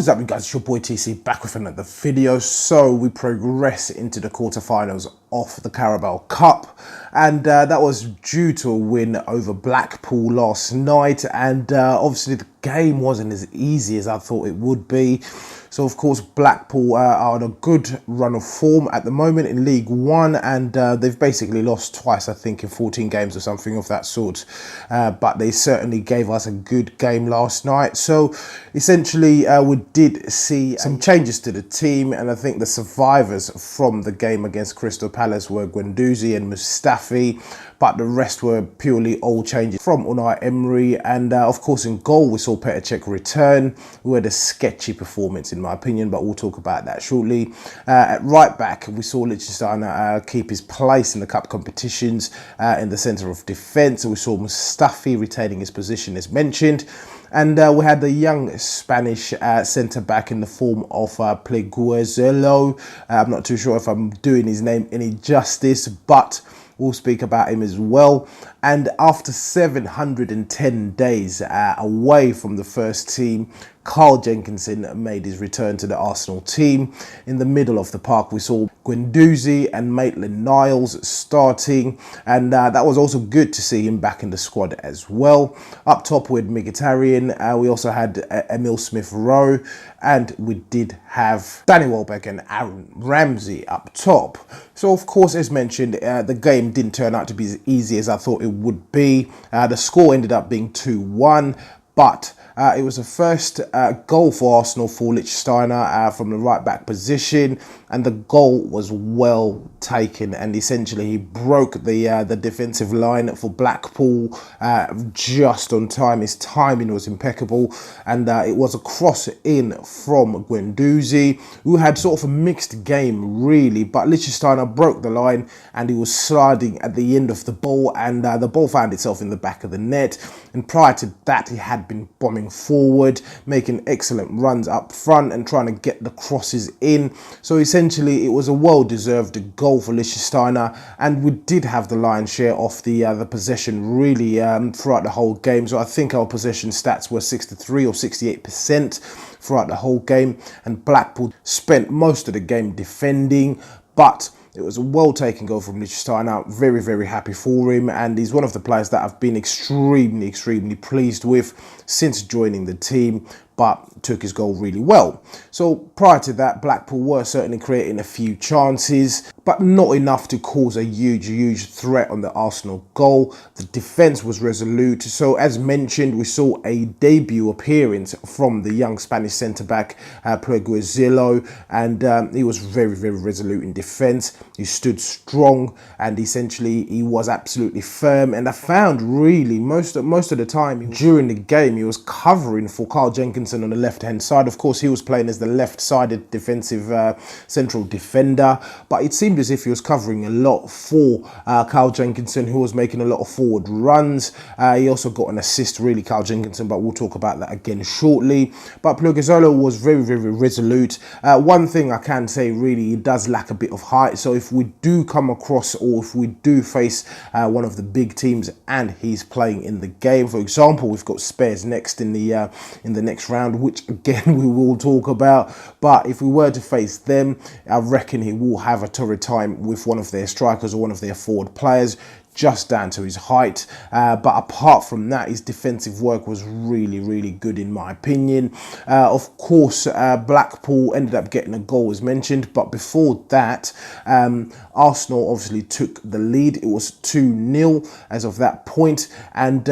What is up, guys? It's your boy TC back with another video. So we progress into the quarterfinals of the Carabao Cup, and that was due to a win over Blackpool last night. And obviously the game wasn't as easy as I thought it would be. So of course Blackpool are on a good run of form at the moment in League One, and they've basically lost twice, I think, in 14 games or something of that sort. But they certainly gave us a good game last night. So essentially we did see some changes to the team, and I think the survivors from the game against Crystal Palace were Guendouzi and Mustafi, but the rest were purely old changes from Unai Emery. And of course in goal we saw Petr Cech return, who had a sketchy performance in my opinion, but we'll talk about that shortly. At right back we saw Lichtsteiner keep his place in the cup competitions in the centre of defence. We saw Mustafi retaining his position as mentioned. And we had the young Spanish centre-back in the form of Pleguezuelo. I'm not too sure if I'm doing his name any justice, but we'll speak about him as well. And after 710 days away from the first team, Carl Jenkinson made his return to the Arsenal team. In the middle of the park, we saw Guendouzi and Maitland-Niles starting, and that was also good to see him back in the squad as well. Up top with Mkhitaryan, we also had Emile Smith-Rowe, and we did have Danny Welbeck and Aaron Ramsey up top. So of course, as mentioned, the game didn't turn out to be as easy as I thought it would be. The score ended up being 2-1, but it was the first goal for Arsenal for Lichtsteiner from the right back position, and the goal was well taken, and essentially he broke the defensive line for Blackpool just on time. His timing was impeccable, and it was a cross in from Guendouzi, who had sort of a mixed game really, but Lichtsteiner broke the line and he was sliding at the end of the ball, and the ball found itself in the back of the net. And prior to that, he had been bombing forward, making excellent runs up front and trying to get the crosses in. So essentially it was a well-deserved goal for Lichtsteiner, and we did have the lion's share of the possession really throughout the whole game. So I think our possession stats were 63 or 68% throughout the whole game, and Blackpool spent most of the game defending, but it was a well-taken goal from Lichtsteiner. Very, very happy for him, and he's one of the players that I've been extremely pleased with since joining the team, but took his goal really well. So prior to that, Blackpool were certainly creating a few chances, but not enough to cause a huge threat on the Arsenal goal. The defence was resolute. So as mentioned, we saw a debut appearance from the young Spanish centre-back Pleguezuelo, and he was very resolute in defence. He stood strong, and essentially he was absolutely firm. And I found really most of the time during the game he was covering for Carl Jenkinson on the left-hand side. Of course, he was playing as the left-sided defensive central defender, but it seemed as if he was covering a lot for Carl Jenkinson, who was making a lot of forward runs. He also got an assist, really, Carl Jenkinson, but we'll talk about that again shortly. But Pleguezuelo was very resolute. One thing I can say, really, he does lack a bit of height. So if we do come across, or if we do face one of the big teams and he's playing in the game, for example, we've got Spurs next in the next round, which again we will talk about. But if we were to face them, I reckon he will have a torrid time with one of their strikers or one of their forward players, just down to his height. But apart from that, his defensive work was really good in my opinion. Of course, Blackpool ended up getting a goal as mentioned, but before that, Arsenal obviously took the lead. It was 2-0 as of that point, and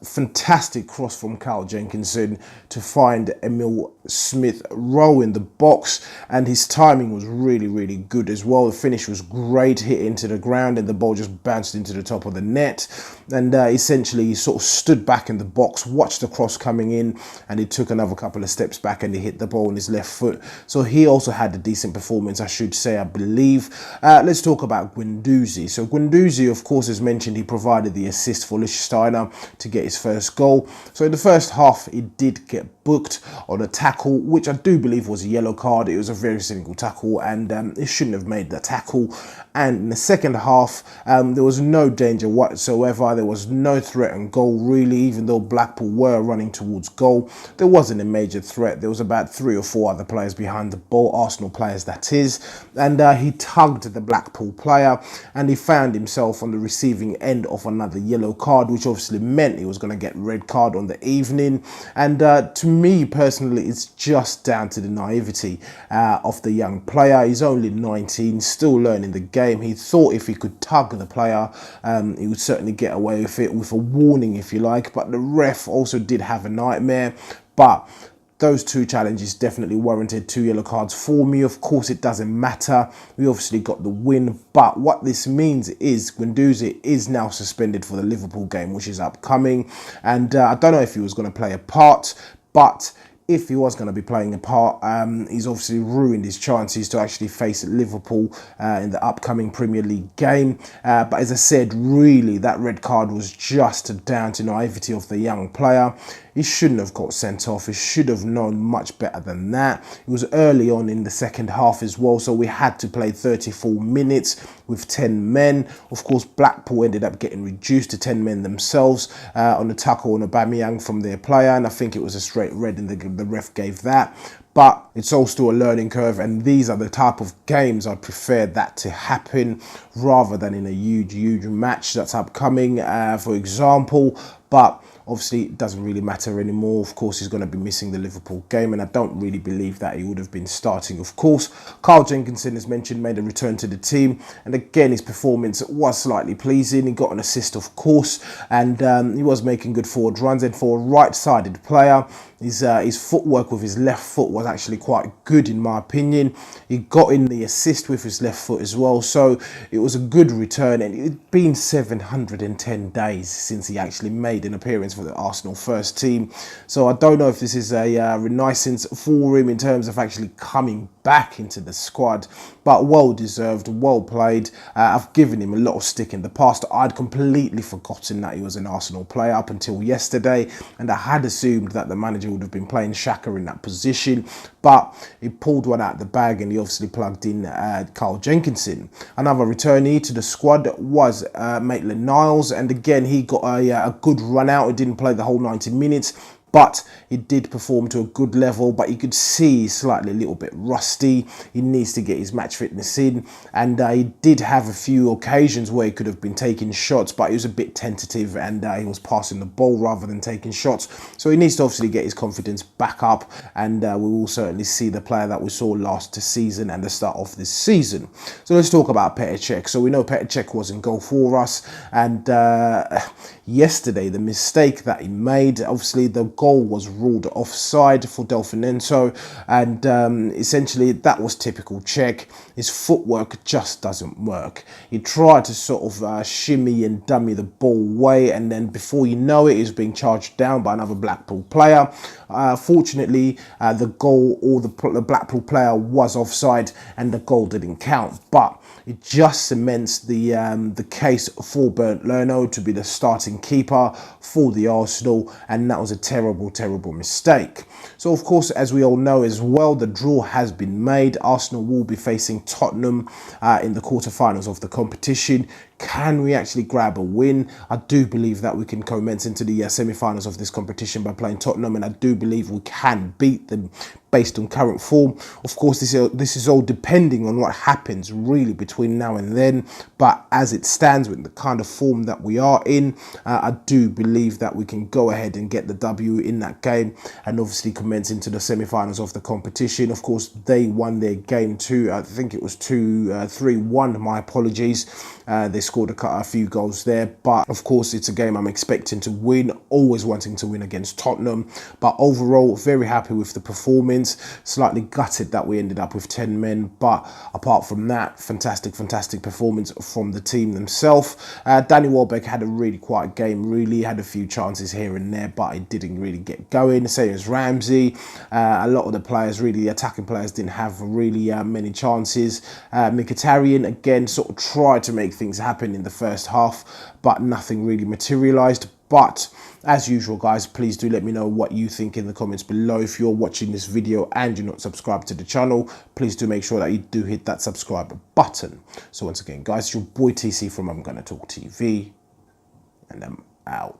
fantastic cross from Carl Jenkinson to find Emile Smith-Rowe in the box, and his timing was really good as well. The finish was great, hit into the ground, and the ball just bounced into the top of the net. And essentially he sort of stood back in the box, watched the cross coming in, and he took another couple of steps back and he hit the ball on his left foot. So he also had a decent performance, I should say, I believe. Let's talk about Guendouzi. So Guendouzi, of course, as mentioned, he provided the assist for Lichtsteiner to get his first goal. So in the first half, he did get booked on a tackle, which I do believe was a yellow card. It was a very cynical tackle, and it shouldn't have made the tackle. And in the second half, there was no danger whatsoever. There was no threat on goal, really, even though Blackpool were running towards goal. There wasn't a major threat. There was about 3 or 4 other players behind the ball, Arsenal players that is, and he tugged the Blackpool player, and he found himself on the receiving end of another yellow card, which obviously meant he was going to get red card on the evening. And to me personally, it's just down to the naivety of the young player. He's only 19, still learning the game. He thought if he could tug the player, he would certainly get away with it, with a warning if you like, but the ref also did have a nightmare. But those 2 challenges definitely warranted 2 yellow cards for me. Of course, it doesn't matter. We obviously got the win. But what this means is Guendouzi is now suspended for the Liverpool game, which is upcoming. And I don't know if he was going to play a part, but if he was going to be playing a part, he's obviously ruined his chances to actually face Liverpool in the upcoming Premier League game. But as I said, really, that red card was just down to naivety of the young player. He shouldn't have got sent off. He should have known much better than that. It was early on in the second half as well, so we had to play 34 minutes with 10 men. Of course, Blackpool ended up getting reduced to 10 men themselves on the tackle on Aubameyang from their player, and I think it was a straight red, and the ref gave that. But it's all still a learning curve, and these are the type of games I prefer that to happen rather than in a huge match that's upcoming, for example. But obviously, it doesn't really matter anymore. Of course, he's going to be missing the Liverpool game, and I don't really believe that he would have been starting, of course. Carl Jenkinson, as mentioned, made a return to the team, and again, his performance was slightly pleasing. He got an assist, of course, and he was making good forward runs. And for a right-sided player, his footwork with his left foot was actually quite good, in my opinion. He got in the assist with his left foot as well, so it was a good return. And it'd been 710 days since he actually made an appearance for the Arsenal first team, so I don't know if this is a renaissance for him in terms of actually coming back into the squad, but well deserved, well played. I've given him a lot of stick in the past. I'd completely forgotten that he was an Arsenal player up until yesterday, and I had assumed that the manager would have been playing Xhaka in that position, but he pulled one out of the bag, and he obviously plugged in Carl Jenkinson. Another returnee to the squad was Maitland-Niles, and again, he got a good run out. He didn't play the whole 90 minutes, but he did perform to a good level, but you could see he's slightly a little bit rusty. He needs to get his match fitness in, and he did have a few occasions where he could have been taking shots, but he was a bit tentative, and he was passing the ball rather than taking shots. So he needs to obviously get his confidence back up, and we will certainly see the player that we saw last season and the start of this season. So let's talk about Petr Cech. So we know Petr Cech was in goal for us, and yesterday the mistake that he made, obviously the goal was ruled offside for Delfinenso, and essentially that was typical Cech. His footwork just doesn't work. He tried to sort of shimmy and dummy the ball away, and then before you know it, he's being charged down by another Blackpool player. Fortunately, the goal, or the Blackpool player, was offside, and the goal didn't count. But it just cements the case for Bernd Leno to be the starting keeper for the Arsenal, and that was a terrible mistake. So of course, as we all know as well, the draw has been made. Arsenal will be facing Tottenham in the quarterfinals of the competition. Can we actually grab a win? I do believe that we can commence into the semi-finals of this competition by playing Tottenham, and I do believe we can beat them based on current form. Of course, this is all depending on what happens really between now and then, but as it stands with the kind of form that we are in, I do believe that we can go ahead and get the W in that game, and obviously commence into the semi-finals of the competition. Of course, they won their game too. I think it was 3-1, my apologies. They scored a few goals there, but of course it's a game I'm expecting to win, always wanting to win against Tottenham. But overall, very happy with the performance. Slightly gutted that we ended up with 10 men, but apart from that, fantastic performance from the team themselves. Danny Welbeck had a really quiet game, really had a few chances here and there, but it didn't really get going. Same as Ramsey. A lot of the players, really the attacking players, didn't have really many chances. Mkhitaryan again sort of tried to make things happen in the first half, but nothing really materialised. But as usual, guys, please do let me know what you think in the comments below. If you're watching this video and you're not subscribed to the channel, please do make sure that you do hit that subscribe button. So once again, guys, your boy TC from I'm Gonna Talk TV, and I'm out.